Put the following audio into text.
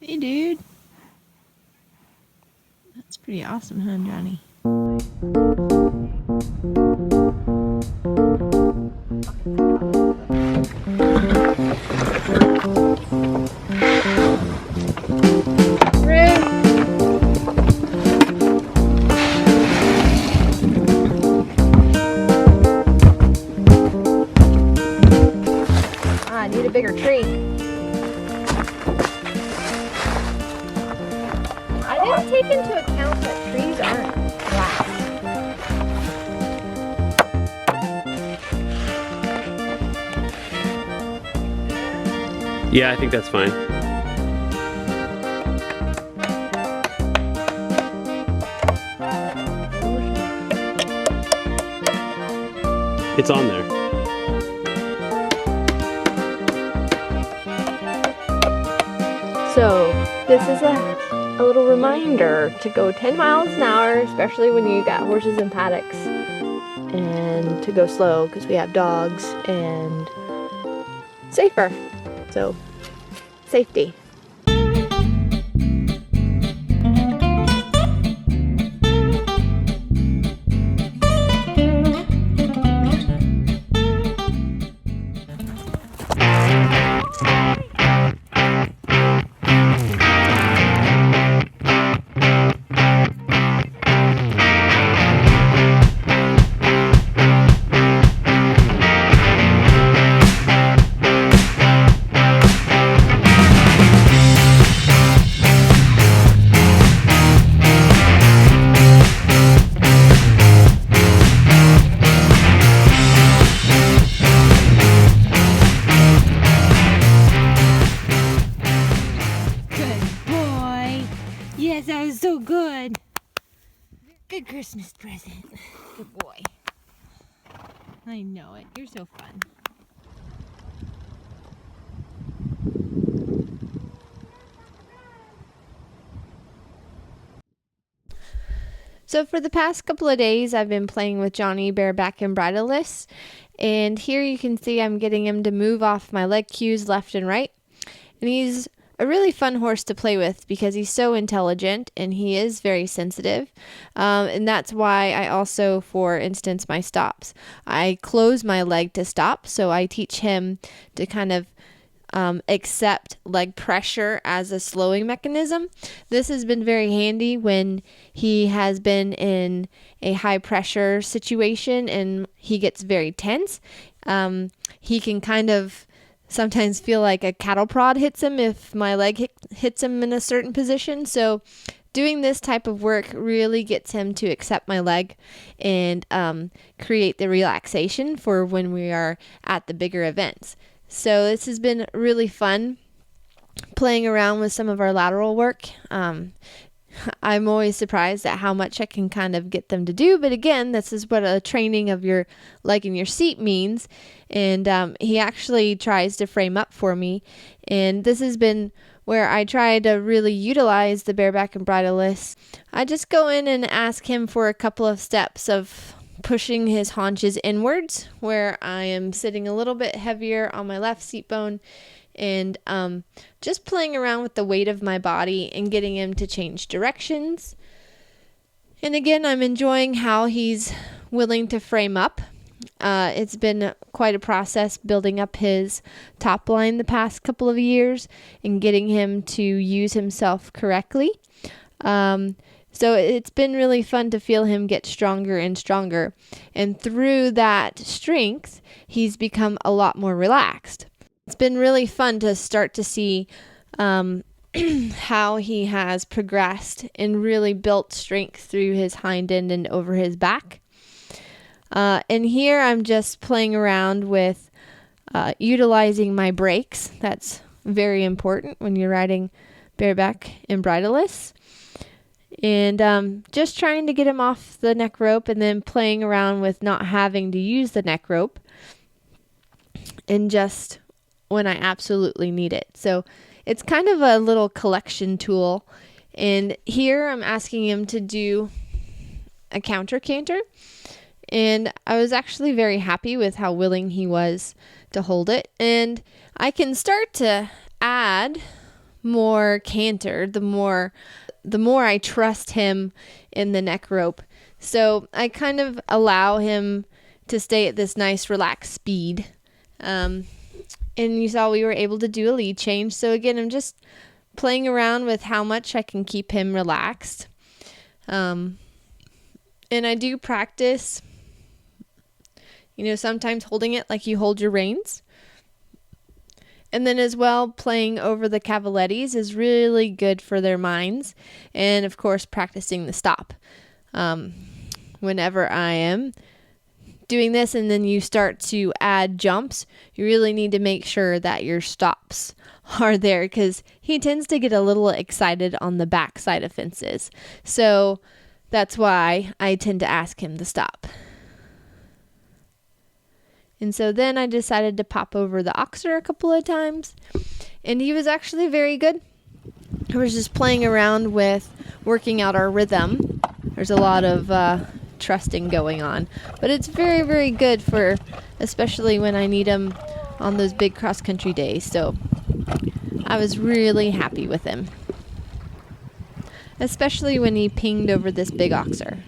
Hey, dude. That's pretty awesome, huh, Johnny? I need a bigger tree. I didn't take into account that trees aren't glass. Yeah, I think that's fine. It's on there. So this is a little reminder to go 10 miles an hour, especially when you got horses and paddocks, and to go slow because we have dogs, and safer. So safety. Yes, that was so good. Good Christmas present. Good boy. I know it. You're so fun. So for the past couple of days, I've been playing with Johnny, Bareback, and Bridleless. And here you can see I'm getting him to move off my leg cues left and right. And he's a really fun horse to play with because he's so intelligent and he is very sensitive. And that's why I also, for instance, my stops. I close my leg to stop, so I teach him to kind of accept leg pressure as a slowing mechanism. This has been very handy when he has been in a high pressure situation and he gets very tense. He can kind of sometimes feel like a cattle prod hits him if my leg hits him in a certain position. So doing this type of work really gets him to accept my leg and create the relaxation for when we are at the bigger events. So this has been really fun playing around with some of our lateral work. I'm always surprised at how much I can kind of get them to do. But again, this is what a training of your leg in your seat means. And he actually tries to frame up for me. And this has been where I try to really utilize the Bareback and Bridleless. I just go in and ask him for a couple of steps of pushing his haunches inwards, where I am sitting a little bit heavier on my left seat bone, and just playing around with the weight of my body and getting him to change directions. And again, I'm enjoying how he's willing to frame up. It's been quite a process building up his top line the past couple of years and getting him to use himself correctly. So it's been really fun to feel him get stronger and stronger. And through that strength, he's become a lot more relaxed. It's been really fun to start to see how he has progressed and really built strength through his hind end and over his back. And here I'm just playing around with utilizing my brakes. That's very important when you're riding Bareback and Bridleless. And just trying to get him off the neck rope and then playing around with not having to use the neck rope and just when I absolutely need it. So it's kind of a little collection tool. And here I'm asking him to do a counter canter. And I was actually very happy with how willing he was to hold it. And I can start to add more canter, the more I trust him in the neck rope. So I kind of allow him to stay at this nice relaxed speed. And you saw we were able to do a lead change. So again, I'm just playing around with how much I can keep him relaxed. And I do practice, sometimes holding it like you hold your reins. And then as well, playing over the cavalettis is really good for their minds. And of course, practicing the stop. Whenever I am doing this and then you start to add jumps, you really need to make sure that your stops are there, because he tends to get a little excited on the back side of fences. So that's why I tend to ask him to stop. And so then I decided to pop over the oxer a couple of times, and he was actually very good. I was just playing around with working out our rhythm. There's a lot of trusting going on, but it's very, very good for, especially when I need him on those big cross-country days. So I was really happy with him, especially when he pinged over this big oxer.